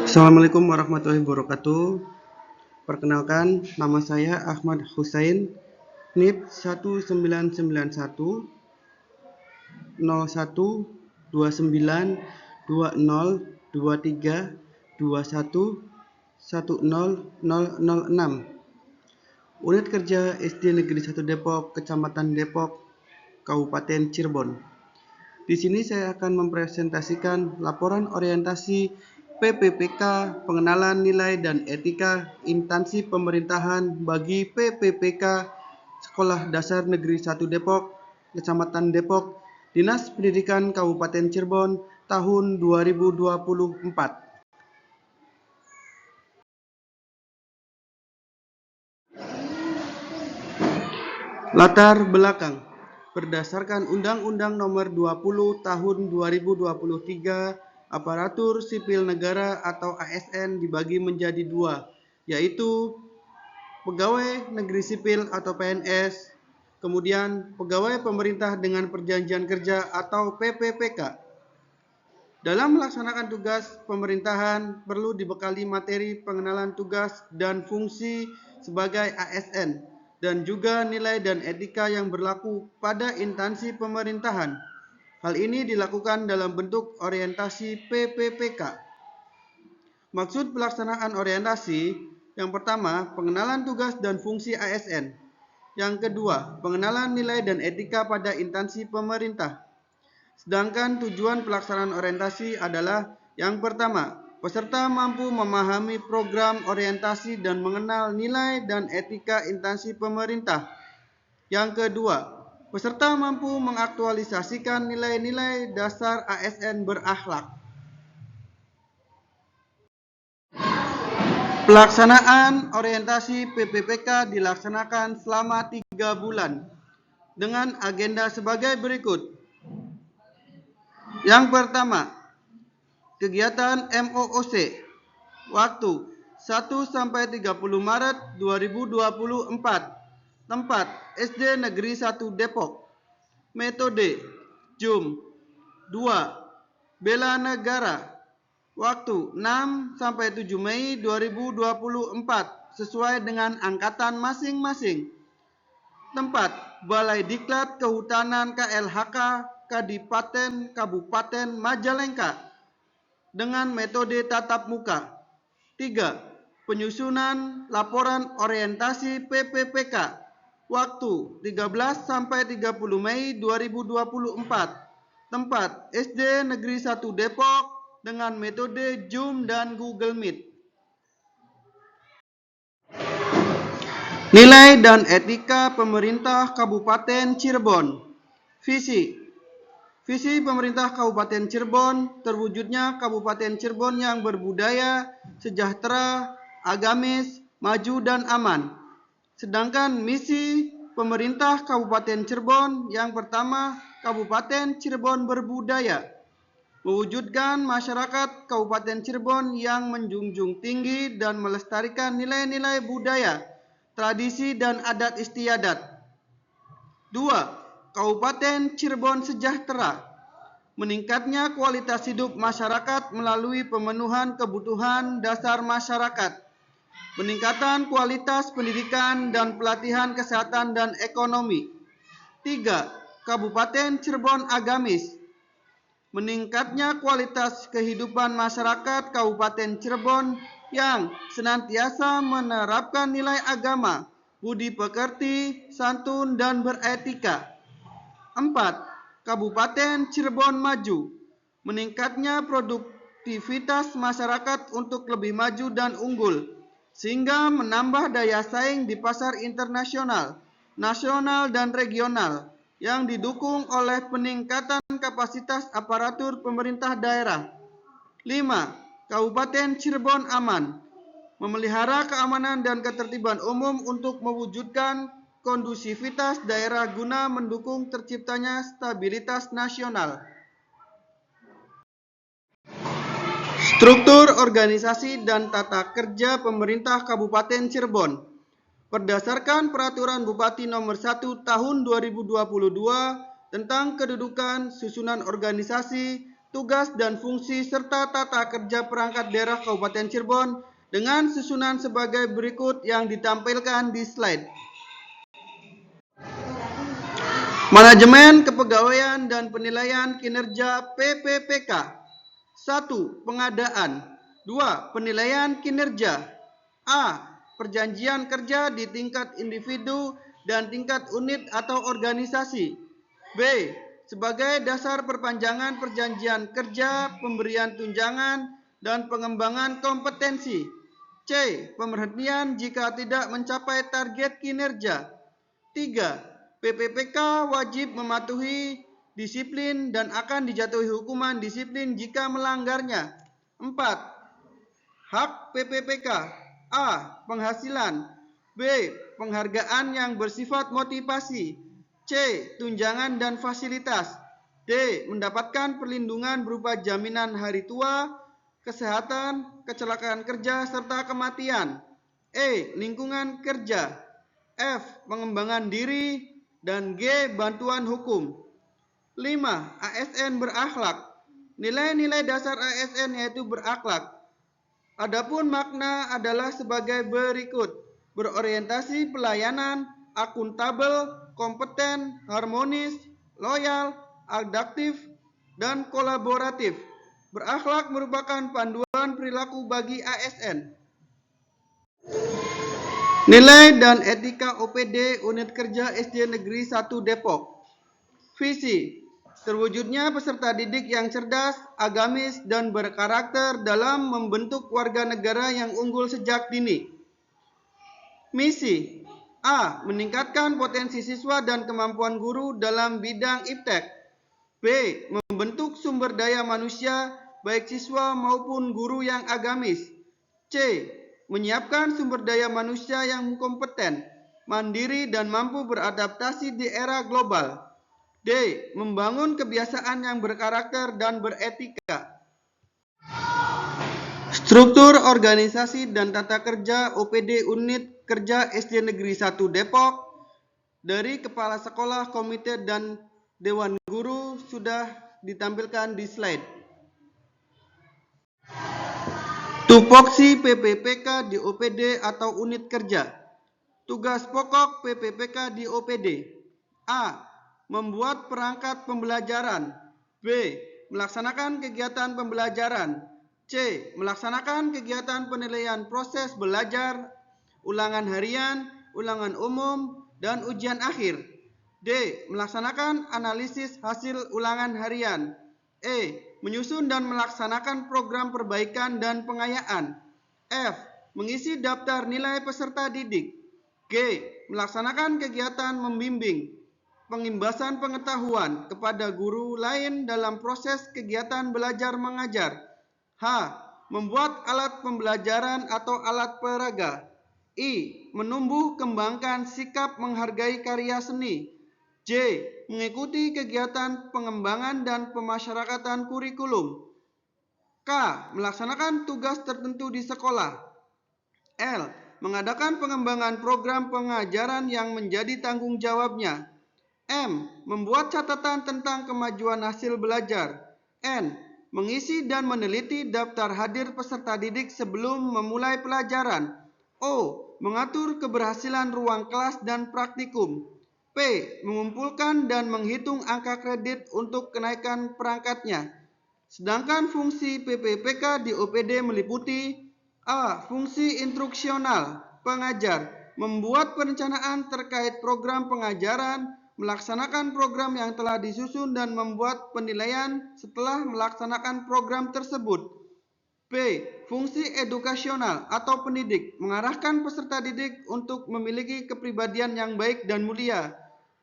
Assalamualaikum warahmatullahi wabarakatuh. Perkenalkan, nama saya Ahmad Husain, NIP 1991 01 29 20 23 21 10006. Unit kerja SD Negeri 1 Depok, Kecamatan Depok, Kabupaten Cirebon. Di sini saya akan mempresentasikan laporan orientasi PPPK, pengenalan nilai dan etika instansi pemerintahan bagi PPPK Sekolah Dasar Negeri 1 Depok, Kecamatan Depok, Dinas Pendidikan Kabupaten Cirebon tahun 2024. Latar belakang. Berdasarkan Undang-Undang Nomor 20 Tahun 2023, aparatur sipil negara atau ASN dibagi menjadi dua, yaitu pegawai negeri sipil atau PNS, kemudian pegawai pemerintah dengan perjanjian kerja atau PPPK. Dalam melaksanakan tugas pemerintahan perlu dibekali materi pengenalan tugas dan fungsi sebagai ASN dan juga nilai dan etika yang berlaku pada instansi pemerintahan. Hal ini dilakukan dalam bentuk orientasi PPPK. Maksud pelaksanaan orientasi, yang pertama, pengenalan tugas dan fungsi ASN. Yang kedua, pengenalan nilai dan etika pada instansi pemerintah. Sedangkan tujuan pelaksanaan orientasi adalah yang pertama, peserta mampu memahami program orientasi dan mengenal nilai dan etika instansi pemerintah. Yang kedua, peserta mampu mengaktualisasikan nilai-nilai dasar ASN berakhlak. Pelaksanaan orientasi PPPK dilaksanakan selama 3 bulan dengan agenda sebagai berikut. Yang pertama, kegiatan MOOC, waktu 1-30 Maret 2024, tempat SD Negeri 1 Depok, metode Zoom. 2. Bela Negara, waktu 6-7 Mei 2024, sesuai dengan angkatan masing-masing, tempat Balai Diklat Kehutanan KLHK Kadipaten Kabupaten Majalengka dengan metode tatap muka. 3. Penyusunan laporan orientasi PPPK, waktu 13-30 Mei 2024, tempat SD Negeri 1 Depok dengan metode Zoom dan Google Meet. Nilai dan etika pemerintah Kabupaten Cirebon. Visi pemerintah Kabupaten Cirebon terwujudnya Kabupaten Cirebon yang berbudaya, sejahtera, agamis, maju dan aman. Sedangkan misi pemerintah Kabupaten Cirebon yang pertama, Kabupaten Cirebon berbudaya, mewujudkan masyarakat Kabupaten Cirebon yang menjunjung tinggi dan melestarikan nilai-nilai budaya, tradisi dan adat istiadat. 2. Kabupaten Cirebon sejahtera, meningkatnya kualitas hidup masyarakat melalui pemenuhan kebutuhan dasar masyarakat, peningkatan kualitas pendidikan dan pelatihan kesehatan dan ekonomi. 3. Kabupaten Cirebon agamis, meningkatnya kualitas kehidupan masyarakat Kabupaten Cirebon yang senantiasa menerapkan nilai agama, budi pekerti, santun, dan beretika. 4. Kabupaten Cirebon maju, meningkatnya produktivitas masyarakat untuk lebih maju dan unggul, sehingga menambah daya saing di pasar internasional, nasional, dan regional, yang didukung oleh peningkatan kapasitas aparatur pemerintah daerah. 5. Kabupaten Cirebon aman, memelihara keamanan dan ketertiban umum untuk mewujudkan kondusivitas daerah guna mendukung terciptanya stabilitas nasional. Struktur organisasi dan tata kerja pemerintah Kabupaten Cirebon. Berdasarkan Peraturan Bupati Nomor 1 Tahun 2022 tentang kedudukan, susunan organisasi, tugas dan fungsi serta tata kerja perangkat daerah Kabupaten Cirebon dengan susunan sebagai berikut yang ditampilkan di slide. Manajemen Kepegawaian dan Penilaian Kinerja PPPK. 1. Pengadaan. 2. Penilaian kinerja. A. Perjanjian kerja di tingkat individu dan tingkat unit atau organisasi. B. Sebagai dasar perpanjangan perjanjian kerja, pemberian tunjangan, dan pengembangan kompetensi. C. Pemberhentian jika tidak mencapai target kinerja. 3. PPPK wajib mematuhi disiplin dan akan dijatuhi hukuman disiplin jika melanggarnya. 4. Hak PPPK. A. Penghasilan. B. Penghargaan yang bersifat motivasi. C. Tunjangan dan fasilitas. D. Mendapatkan perlindungan berupa jaminan hari tua, kesehatan, kecelakaan kerja, serta kematian. E. Lingkungan kerja. F. Pengembangan diri. Dan G. Bantuan hukum. 5. ASN berakhlak. Nilai-nilai dasar ASN yaitu berakhlak. Adapun makna adalah sebagai berikut: berorientasi pelayanan, akuntabel, kompeten, harmonis, loyal, adaptif, dan kolaboratif. Berakhlak merupakan panduan perilaku bagi ASN. Nilai dan etika OPD Unit Kerja SD Negeri 1 Depok. Visi: terwujudnya peserta didik yang cerdas, agamis, dan berkarakter dalam membentuk warga negara yang unggul sejak dini. Misi: A. Meningkatkan potensi siswa dan kemampuan guru dalam bidang iptek. B. Membentuk sumber daya manusia, baik siswa maupun guru yang agamis. C. Menyiapkan sumber daya manusia yang kompeten, mandiri, dan mampu beradaptasi di era global. D. Membangun kebiasaan yang berkarakter dan beretika. Struktur organisasi dan tata kerja OPD Unit Kerja SD Negeri 1 Depok dari Kepala Sekolah, Komite, dan Dewan Guru sudah ditampilkan di slide. Tupoksi PPPK di OPD atau unit kerja. Tugas pokok PPPK di OPD. A. Membuat perangkat pembelajaran. B. Melaksanakan kegiatan pembelajaran. C. Melaksanakan kegiatan penilaian proses belajar, ulangan harian, ulangan umum, dan ujian akhir. D. Melaksanakan analisis hasil ulangan harian. E. Menyusun dan melaksanakan program perbaikan dan pengayaan. F. Mengisi daftar nilai peserta didik. G. Melaksanakan kegiatan membimbing, pengimbasan pengetahuan kepada guru lain dalam proses kegiatan belajar mengajar. H. Membuat alat pembelajaran atau alat peraga. I. Menumbuh kembangkan sikap menghargai karya seni. J. Mengikuti kegiatan pengembangan dan pemasyarakatan kurikulum. K. Melaksanakan tugas tertentu di sekolah. L. Mengadakan pengembangan program pengajaran yang menjadi tanggung jawabnya. M. Membuat catatan tentang kemajuan hasil belajar. N. Mengisi dan meneliti daftar hadir peserta didik sebelum memulai pelajaran. O. Mengatur keberhasilan ruang kelas dan praktikum. P. Mengumpulkan dan menghitung angka kredit untuk kenaikan perangkatnya. Sedangkan fungsi PPPK di OPD meliputi: A. Fungsi instruksional, pengajar, membuat perencanaan terkait program pengajaran, melaksanakan program yang telah disusun dan membuat penilaian setelah melaksanakan program tersebut. B. Fungsi edukasional atau pendidik, mengarahkan peserta didik untuk memiliki kepribadian yang baik dan mulia.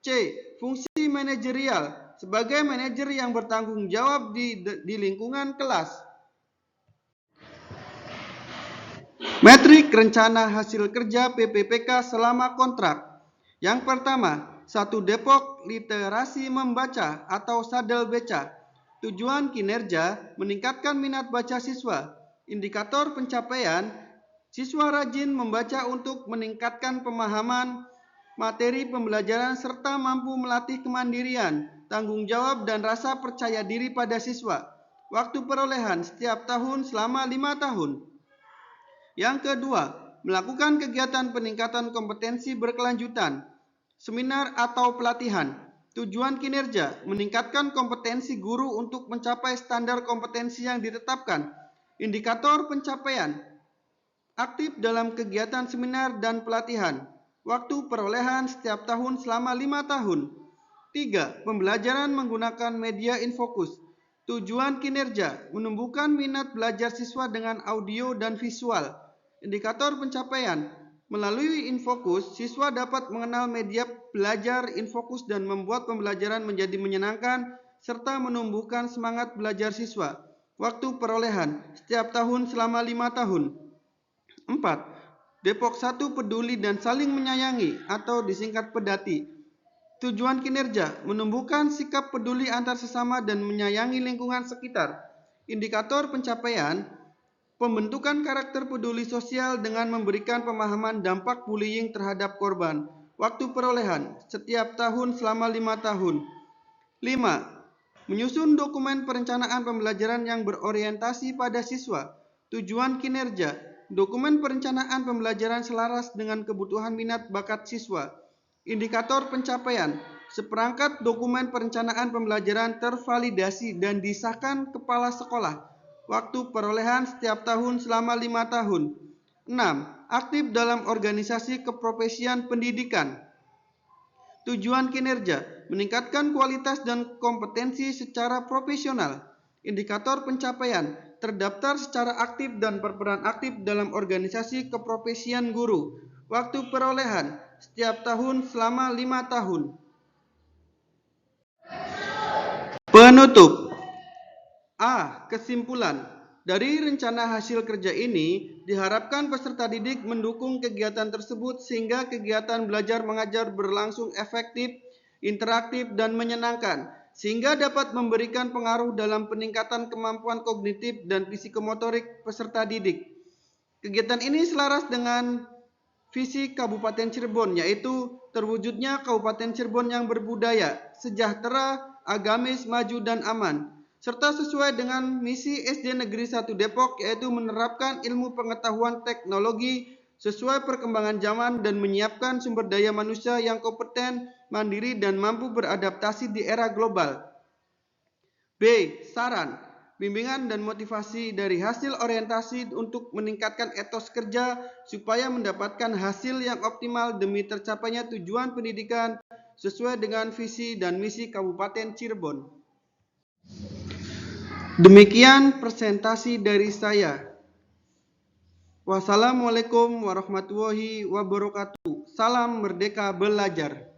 C. Fungsi manajerial, sebagai manajer yang bertanggung jawab di lingkungan kelas. Metrik rencana hasil kerja PPPK selama kontrak. Yang pertama, 1. Depok literasi membaca atau sadel beca. Tujuan kinerja meningkatkan minat baca siswa. Indikator pencapaian, siswa rajin membaca untuk meningkatkan pemahaman materi pembelajaran serta mampu melatih kemandirian, tanggung jawab, dan rasa percaya diri pada siswa. Waktu perolehan setiap tahun selama 5 tahun. Yang kedua, melakukan kegiatan peningkatan kompetensi berkelanjutan, seminar atau pelatihan. Tujuan kinerja, meningkatkan kompetensi guru untuk mencapai standar kompetensi yang ditetapkan. Indikator pencapaian, aktif dalam kegiatan seminar dan pelatihan. Waktu perolehan setiap tahun selama 5 tahun. 3. Pembelajaran menggunakan media Infocus. Tujuan kinerja, menumbuhkan minat belajar siswa dengan audio dan visual. Indikator pencapaian, melalui Infocus, siswa dapat mengenal media belajar Infocus dan membuat pembelajaran menjadi menyenangkan, serta menumbuhkan semangat belajar siswa. Waktu perolehan, setiap tahun selama 5 tahun. 4. Depok 1 peduli dan saling menyayangi atau disingkat pedati. Tujuan kinerja, menumbuhkan sikap peduli antar sesama dan menyayangi lingkungan sekitar. Indikator pencapaian, pembentukan karakter peduli sosial dengan memberikan pemahaman dampak bullying terhadap korban. Waktu perolehan, setiap tahun selama 5 tahun. 5. Menyusun dokumen perencanaan pembelajaran yang berorientasi pada siswa. Tujuan kinerja, dokumen perencanaan pembelajaran selaras dengan kebutuhan minat bakat siswa. Indikator pencapaian, seperangkat dokumen perencanaan pembelajaran tervalidasi dan disahkan kepala sekolah. Waktu perolehan setiap tahun selama 5 tahun. 6. Aktif dalam organisasi keprofesian pendidikan. Tujuan kinerja, meningkatkan kualitas dan kompetensi secara profesional. Indikator pencapaian, terdaftar secara aktif dan berperan aktif dalam organisasi keprofesian guru. Waktu perolehan, setiap tahun selama 5 tahun. Penutup. A. Kesimpulan. Dari rencana hasil kerja ini, diharapkan peserta didik mendukung kegiatan tersebut sehingga kegiatan belajar mengajar berlangsung efektif, interaktif, dan menyenangkan, sehingga dapat memberikan pengaruh dalam peningkatan kemampuan kognitif dan psikomotorik peserta didik. Kegiatan ini selaras dengan visi Kabupaten Cirebon, yaitu terwujudnya Kabupaten Cirebon yang berbudaya, sejahtera, agamis, maju, dan aman, serta sesuai dengan misi SD Negeri 1 Depok, yaitu menerapkan ilmu pengetahuan teknologi sesuai perkembangan zaman dan menyiapkan sumber daya manusia yang kompeten, mandiri, dan mampu beradaptasi di era global. B. Saran, bimbingan dan motivasi dari hasil orientasi untuk meningkatkan etos kerja supaya mendapatkan hasil yang optimal demi tercapainya tujuan pendidikan sesuai dengan visi dan misi Kabupaten Cirebon. Demikian presentasi dari saya. Wassalamualaikum warahmatullahi wabarakatuh. Salam Merdeka Belajar.